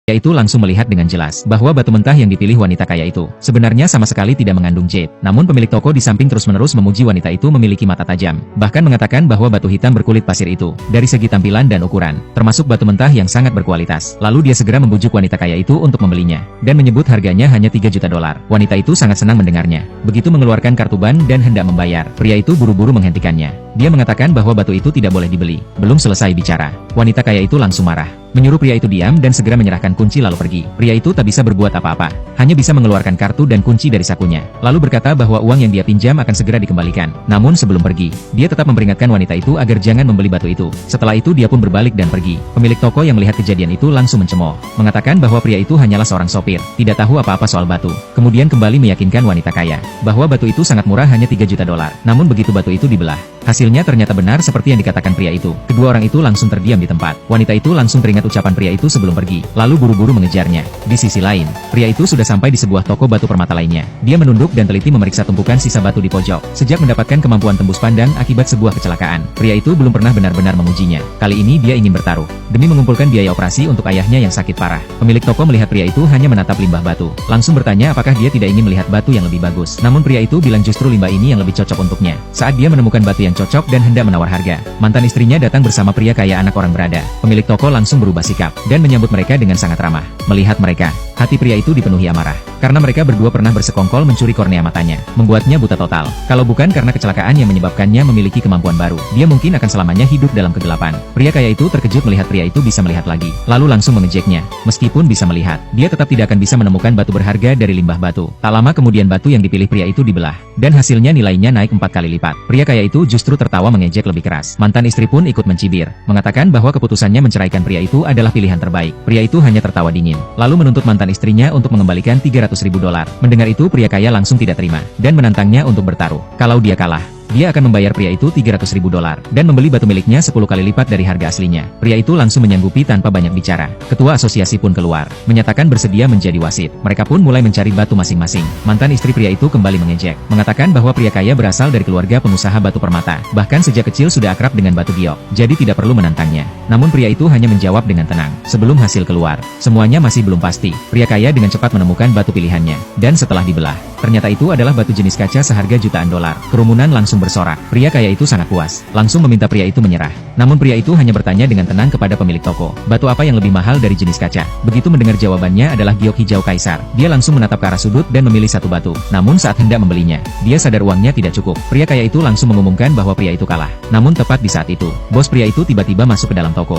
Pria itu langsung melihat dengan jelas bahwa batu mentah yang dipilih wanita kaya itu sebenarnya sama sekali tidak mengandung jade. Namun pemilik toko di samping terus-menerus memuji wanita itu memiliki mata tajam, bahkan mengatakan bahwa batu hitam berkulit pasir itu dari segi tampilan dan ukuran termasuk batu mentah yang sangat berkualitas. Lalu dia segera membujuk wanita kaya itu untuk membelinya dan menyebut harganya hanya 3 juta dolar. Wanita itu sangat senang mendengarnya. Begitu mengeluarkan kartu ban dan hendak membayar, pria itu buru-buru menghentikannya. Dia mengatakan bahwa batu itu tidak boleh dibeli. Belum selesai bicara, wanita kaya itu langsung marah, menyuruh pria itu diam dan segera menyerahkan kunci lalu pergi. Pria itu tak bisa berbuat apa-apa, hanya bisa mengeluarkan kartu dan kunci dari sakunya, lalu berkata bahwa uang yang dia pinjam akan segera dikembalikan. Namun sebelum pergi, dia tetap memperingatkan wanita itu agar jangan membeli batu itu. Setelah itu dia pun berbalik dan pergi. Pemilik toko yang melihat kejadian itu langsung mencemooh, mengatakan bahwa pria itu hanyalah seorang sopir, tidak tahu apa-apa soal batu. Kemudian kembali meyakinkan wanita kaya bahwa batu itu sangat murah, hanya 3 juta dolar. Namun begitu batu itu dibelah, hasilnya ternyata benar seperti yang dikatakan pria itu. Kedua orang itu langsung terdiam di tempat. Wanita itu langsung teringat ucapan pria itu sebelum pergi, lalu buru-buru mengejarnya. Di sisi lain, pria itu sudah sampai di sebuah toko batu permata lainnya. Dia menunduk dan teliti memeriksa tumpukan sisa batu di pojok. Sejak mendapatkan kemampuan tembus pandang akibat sebuah kecelakaan, pria itu belum pernah benar-benar mengujinya. Kali ini dia ingin bertaruh demi mengumpulkan biaya operasi untuk ayahnya yang sakit parah. Pemilik toko melihat pria itu hanya menatap limbah batu, langsung bertanya apakah dia tidak ingin melihat batu yang lebih bagus. Namun pria itu bilang justru limbah ini yang lebih cocok untuknya. Saat dia menemukan batu yang cocok dan hendak menawar harga, mantan istrinya datang bersama pria kaya anak orang berada. Pemilik toko langsung berubah sikap dan menyambut mereka dengan sangat ramah. Melihat mereka, hati pria itu dipenuhi amarah, karena mereka berdua pernah bersekongkol mencuri kornea matanya, membuatnya buta total. Kalau bukan karena kecelakaan yang menyebabkannya memiliki kemampuan baru, dia mungkin akan selamanya hidup dalam kegelapan. Pria kaya itu terkejut melihat pria itu bisa melihat lagi, lalu langsung mengejeknya. Meskipun bisa melihat, dia tetap tidak akan bisa menemukan batu berharga dari limbah batu. Tak lama kemudian batu yang dipilih pria itu dibelah, dan hasilnya nilainya naik 4 kali lipat. Pria kaya itu justru tertawa mengejek lebih keras. Mantan istri pun ikut mencibir, mengatakan bahwa keputusannya menceraikan pria itu adalah pilihan terbaik. Pria itu hanya tertawa dingin, lalu menuntut mantan istrinya untuk mengembalikan 300.000 dolar. Mendengar itu pria kaya langsung tidak terima, dan menantangnya untuk bertaruh. Kalau dia kalah, dia akan membayar pria itu 300.000 dolar, dan membeli batu miliknya 10 kali lipat dari harga aslinya. Pria itu langsung menyanggupi tanpa banyak bicara. Ketua asosiasi pun keluar, menyatakan bersedia menjadi wasit. Mereka pun mulai mencari batu masing-masing. Mantan istri pria itu kembali mengejek, mengatakan bahwa pria kaya berasal dari keluarga pengusaha batu permata. Bahkan sejak kecil sudah akrab dengan batu giok, jadi tidak perlu menantangnya. Namun pria itu hanya menjawab dengan tenang. Sebelum hasil keluar, semuanya masih belum pasti. Pria kaya dengan cepat menemukan batu pilihannya, dan setelah dibelah, ternyata itu adalah batu jenis kaca seharga jutaan dolar. Kerumunan langsung bersorak. Pria kaya itu sangat puas, langsung meminta pria itu menyerah. Namun pria itu hanya bertanya dengan tenang kepada pemilik toko, batu apa yang lebih mahal dari jenis kaca? Begitu mendengar jawabannya adalah giok hijau kaisar, dia langsung menatap ke arah sudut dan memilih satu batu. Namun saat hendak membelinya, dia sadar uangnya tidak cukup. Pria kaya itu langsung mengumumkan bahwa pria itu kalah. Namun tepat di saat itu, bos pria itu tiba-tiba masuk ke dalam toko.